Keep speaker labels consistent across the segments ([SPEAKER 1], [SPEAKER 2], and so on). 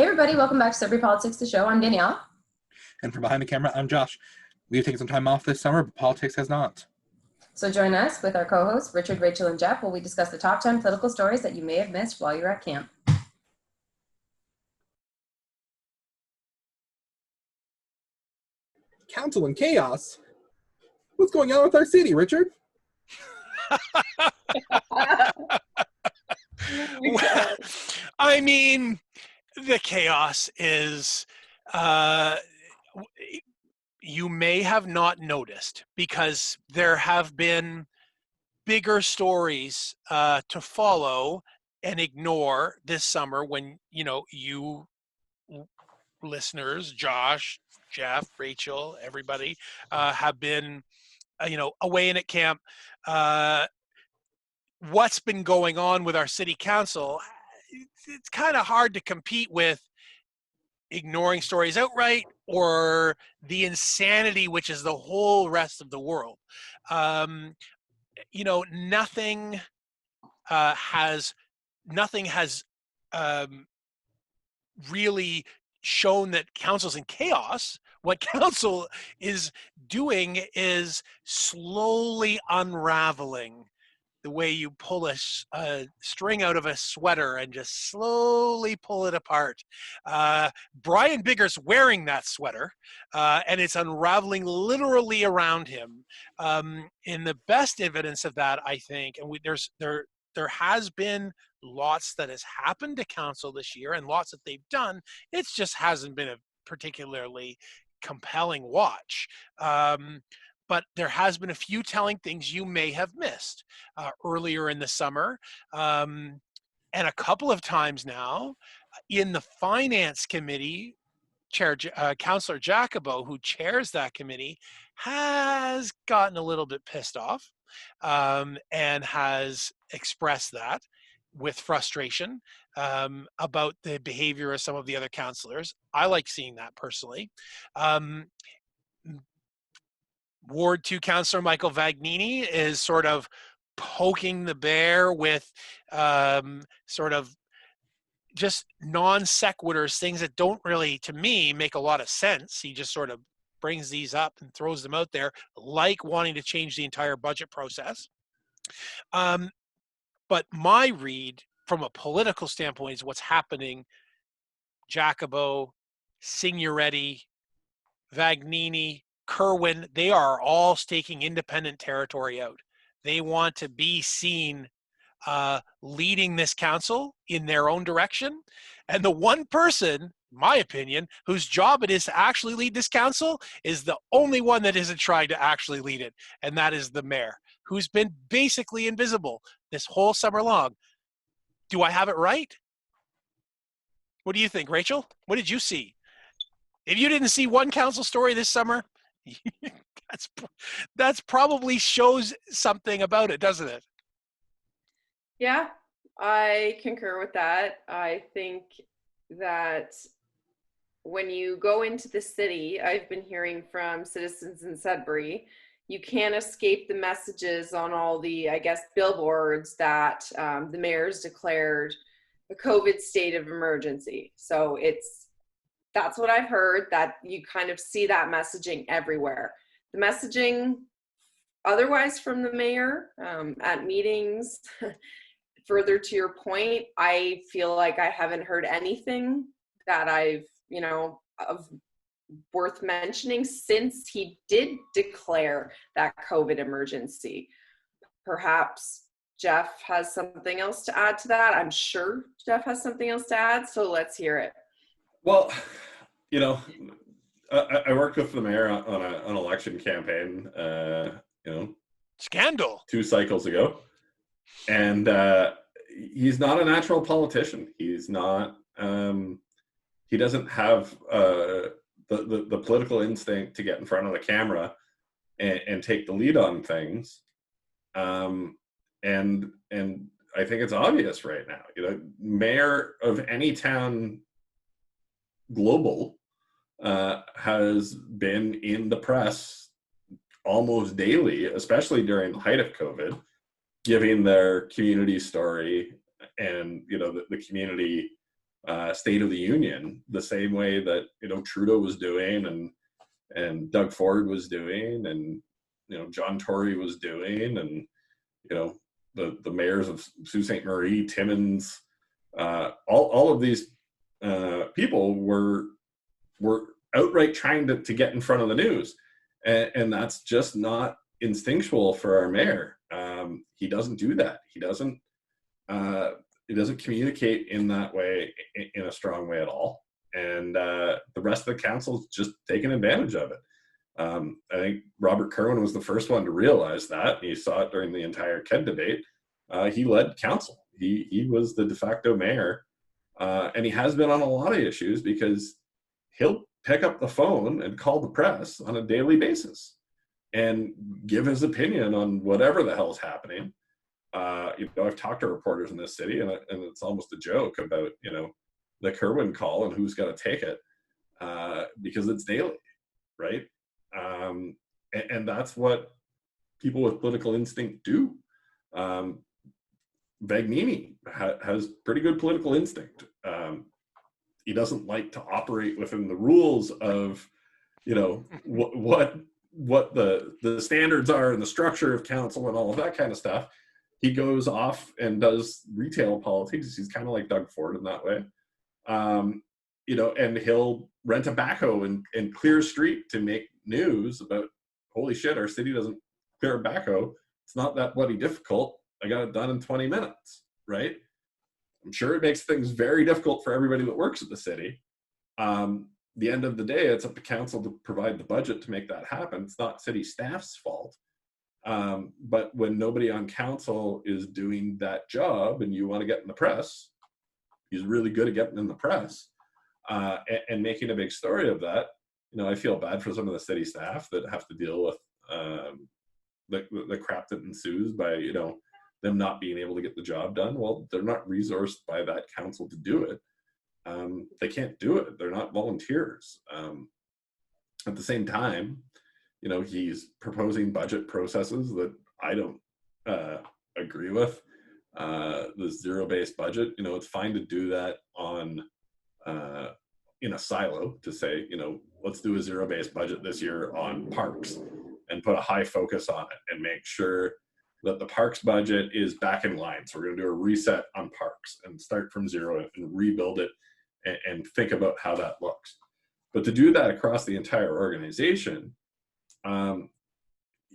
[SPEAKER 1] Hey everybody, welcome back to Sudbury Politics, the show. I'm Danielle.
[SPEAKER 2] And from behind the camera, I'm Josh. We've taken some time off this summer, but politics has not.
[SPEAKER 1] So join us with our co-hosts, Richard, Rachel, and Jeff, while we discuss the top 10 political stories that you may have missed while you're at camp.
[SPEAKER 2] Council in chaos? What's going on with our city, Richard?
[SPEAKER 3] Well, I mean, the chaos is, you may have not noticed because there have been bigger stories to follow and ignore this summer when, you listeners, Josh, Jeff, Rachel, everybody have been, away and at camp. What's been going on with our city council, it's kind of hard to compete with ignoring stories outright or the insanity, which is the whole rest of the world. Nothing has really shown that council's in chaos. What council is doing is slowly unraveling the way you pull a string out of a sweater and just slowly pull it apart. Brian Bigger's wearing that sweater, and it's unraveling literally around him. And the best evidence of that, I think, and there has been lots that has happened to council this year and lots that they've done. It just hasn't been a particularly compelling watch. But there has been a few telling things you may have missed earlier in the summer. And a couple of times now in the finance committee, Councillor Jakubo, who chairs that committee, has gotten a little bit pissed off and has expressed that with frustration about the behavior of some of the other councillors. I like seeing that personally. Ward 2 Councillor Michael Vagnini is sort of poking the bear with sort of just non sequiturs, things that don't really, to me, make a lot of sense. He just sort of brings these up and throws them out there, like wanting to change the entire budget process. But my read from a political standpoint is what's happening. Jakubo, Signoretti, Vagnini, Kirwan, they are all staking independent territory out. They want to be seen leading this council in their own direction. And the one person, in my opinion, whose job it is to actually lead this council is the only one that isn't trying to actually lead it. And that is the mayor, who's been basically invisible this whole summer long. Do I have it right? What do you think, Rachel? What did you see? If you didn't see one council story this summer, that's probably shows something about it, doesn't it?
[SPEAKER 4] Yeah, I concur with that. I think that when you go into the city, I've been hearing from citizens in Sudbury, you can't escape the messages on all the, I guess, billboards that the mayor's declared a COVID state of emergency. So that's what I've heard, that you kind of see that messaging everywhere. The messaging otherwise from the mayor at meetings, further to your point, I feel like I haven't heard anything that I've, of worth mentioning since he did declare that COVID emergency. Perhaps Jeff has something else to add to that. I'm sure Jeff has something else to add, so let's hear it.
[SPEAKER 5] Well, I worked with the mayor on an election campaign,
[SPEAKER 3] Scandal
[SPEAKER 5] 2 cycles ago, and he's not a natural politician. He's not. He doesn't have the political instinct to get in front of the camera and take the lead on things. And I think it's obvious right now. Mayor of any town global has been in the press almost daily, especially during the height of COVID, giving their community story and the community State of the Union, the same way that, you know, Trudeau was doing, and Doug Ford was doing, and, you know, John Tory was doing, and, you know, the mayors of Sault Ste. Marie, Timmins, all of these people were outright trying to get in front of the news, and that's just not instinctual for our mayor. He doesn't do that. He doesn't communicate in that way, in a strong way at all. And the rest of the council's just taking advantage of it. I think Robert Kirwan was the first one to realize that. He saw it during the entire KED debate. He led council. He was the de facto mayor, and he has been on a lot of issues because he'll pick up the phone and call the press on a daily basis and give his opinion on whatever the hell's happening. You know, I've talked to reporters in this city, and it's almost a joke about, you know, the Kirwan call and who's got to take it, because it's daily, right? And that's what people with political instinct do. Vagnini has pretty good political instinct. He doesn't like to operate within the rules of, you know, what the standards are and the structure of council and all of that kind of stuff. He goes off and does retail politics. He's kind of like Doug Ford in that way. You know, and he'll rent a backhoe and clear a street to make news about, holy shit, our city doesn't clear a backhoe. It's not that bloody difficult. I got it done in 20 minutes, right? I'm sure it makes things very difficult for everybody that works at the city. The end of the day, it's up to council to provide the budget to make that happen. It's not city staff's fault. But when nobody on council is doing that job and you want to get in the press, he's really good at getting in the press, and making a big story of that. You know, I feel bad for some of the city staff that have to deal with the crap that ensues by, you know, them not being able to get the job done. Well, they're not resourced by that council to do it. They can't do it. They're not volunteers. At the same time, you know, he's proposing budget processes that I don't agree with. The zero-based budget, you know, it's fine to do that on in a silo, to say, you know, let's do a zero-based budget this year on parks and put a high focus on it and make sure that the parks budget is back in line. So we're going to do a reset on parks and start from zero and rebuild it and think about how that looks. But to do that across the entire organization,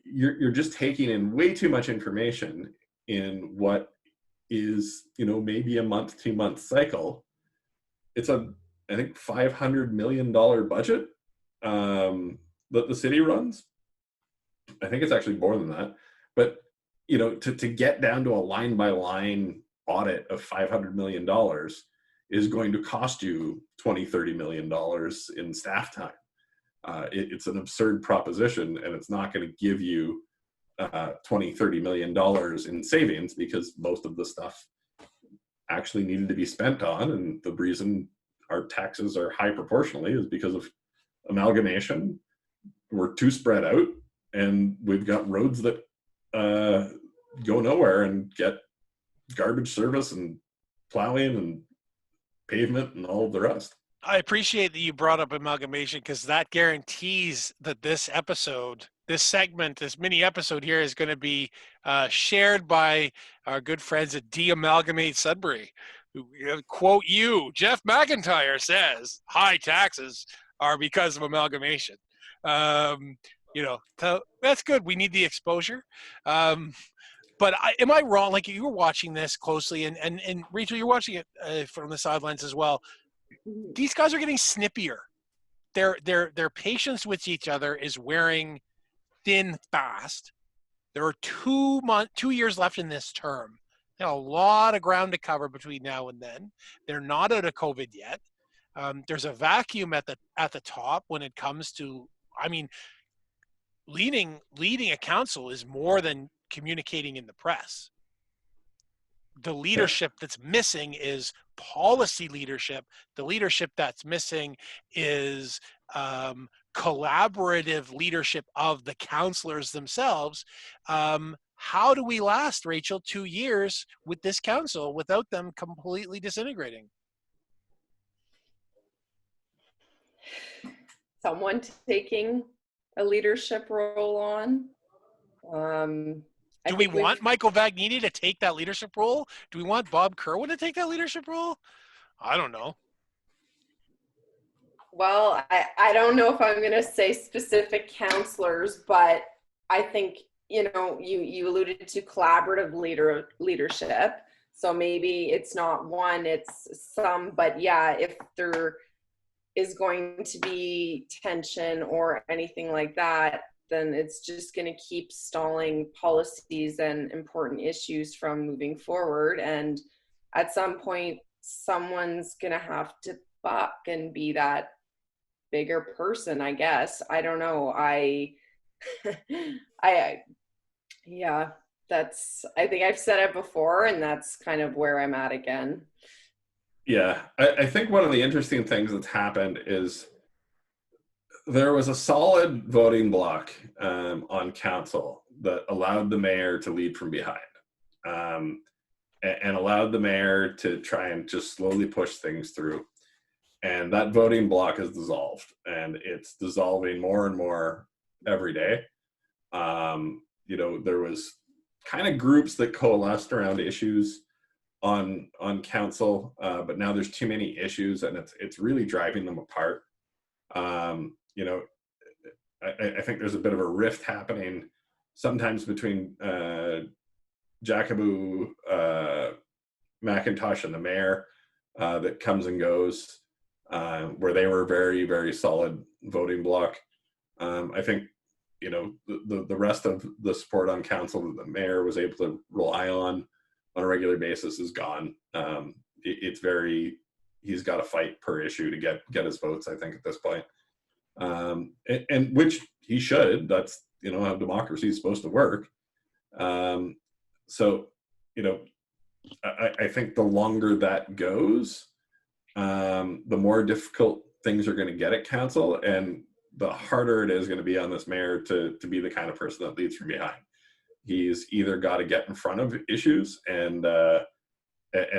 [SPEAKER 5] you're just taking in way too much information in what is, you know, maybe a month, 2 month cycle. It's I think $500 million budget that the city runs. I think it's actually more than that. But, you know, to get down to a line by line audit of $500 million is going to cost you $20-30 million in staff time. It's an absurd proposition, and it's not going to give you $20-30 million in savings, because most of the stuff actually needed to be spent on, and the reason our taxes are high proportionally is because of amalgamation. We're too spread out, and we've got roads that go nowhere and get garbage service and plowing and pavement and all of the rest.
[SPEAKER 3] I appreciate that you brought up amalgamation, because that guarantees that this episode, this segment, this mini episode here is going to be shared by our good friends at De-Amalgamate Sudbury. Who, quote you, Jeff McIntyre says, high taxes are because of amalgamation. You know, so that's good. We need the exposure. But am I wrong? Like, you were watching this closely, and Rachel, you're watching it from the sidelines as well. These guys are getting snippier. Their patience with each other is wearing thin fast. There are 2 years left in this term. They have a lot of ground to cover between now and then. They're not out of COVID yet. There's a vacuum at the top when it comes to, I mean, leading a council is more than communicating in the press. The leadership that's missing is policy leadership. The leadership that's missing is collaborative leadership of the councillors themselves. How do we last, Rachel, 2 years with this council without them completely disintegrating?
[SPEAKER 4] someone taking a leadership role on.
[SPEAKER 3] Do we want Michael Vagnini to take that leadership role? Do we want Bob Kirwan to take that leadership role? I don't know.
[SPEAKER 4] Well, I don't know if I'm going to say specific councillors, but I think, you know, you alluded to collaborative leadership. So maybe it's not one, it's some, but yeah, if there is going to be tension or anything like that, then it's just going to keep stalling policies and important issues from moving forward. And at some point, someone's going to have to buck and be that bigger person, I guess. I don't know. Yeah, I think I've said it before, and that's kind of where I'm at again.
[SPEAKER 5] Yeah, I think one of the interesting things that's happened is there was a solid voting bloc on council that allowed the mayor to lead from behind, and allowed the mayor to try and just slowly push things through. And that voting bloc is dissolved, and it's dissolving more and more every day. You know, there was kind of groups that coalesced around issues on council, but now there's too many issues, and it's really driving them apart. You know, I think there's a bit of a rift happening sometimes between Jakubo, McIntosh, and the mayor that comes and goes, where they were very, very solid voting bloc. I think, you know, the rest of the support on council that the mayor was able to rely on a regular basis is gone. It's very, he's got to fight per issue to get his votes, I think, at this point. And which he should. That's, you know, how democracy is supposed to work. So, you know, I think the longer that goes, the more difficult things are going to get at council, and the harder it is going to be on this mayor to be the kind of person that leads from behind. He's either got to get in front of issues and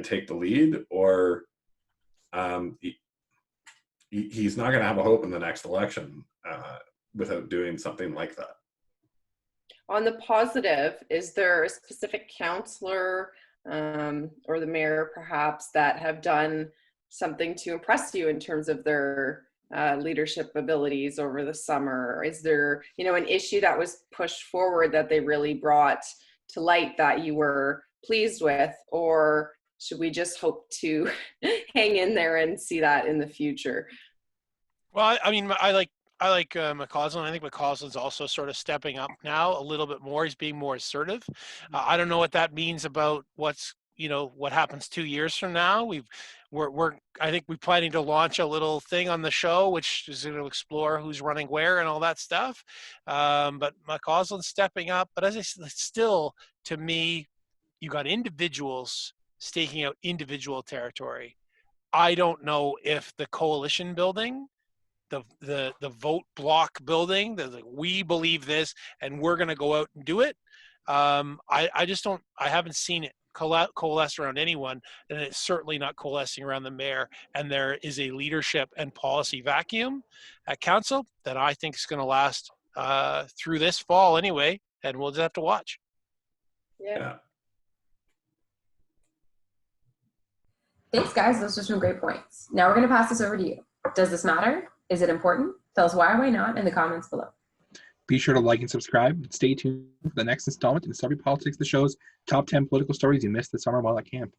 [SPEAKER 5] take the lead, or he's not going to have a hope in the next election without doing something like that.
[SPEAKER 4] On the positive, is there a specific councillor or the mayor perhaps that have done something to impress you in terms of their leadership abilities over the summer? Is there, you know, an issue that was pushed forward that they really brought to light that you were pleased with, or should we just hope to hang in there and see that in the future?
[SPEAKER 3] Well, I mean, I like McCausland. I think McCausland's also sort of stepping up now a little bit more. He's being more assertive. I don't know what that means about what's, you know, what happens 2 years from now. I think we're planning to launch a little thing on the show, which is going to explore who's running where and all that stuff. But McCausland's stepping up. But as I said, still, to me, you got individuals staking out individual territory. I don't know if the coalition building, the vote block building, like, we believe this and we're going to go out and do it. I just don't. I haven't seen it coalesce around anyone, and it's certainly not coalescing around the mayor. And there is a leadership and policy vacuum at council that I think is going to last through this fall anyway, and we'll just have to watch.
[SPEAKER 4] Yeah.
[SPEAKER 1] Thanks, guys. Those are some great points. Now we're going to pass this over to you. Does this matter? Is it important? Tell us why or why not in the comments below.
[SPEAKER 2] Be sure to like and subscribe. Stay tuned for the next installment in Sudbury Politics, the show's top 10 political stories you missed this summer while at camp.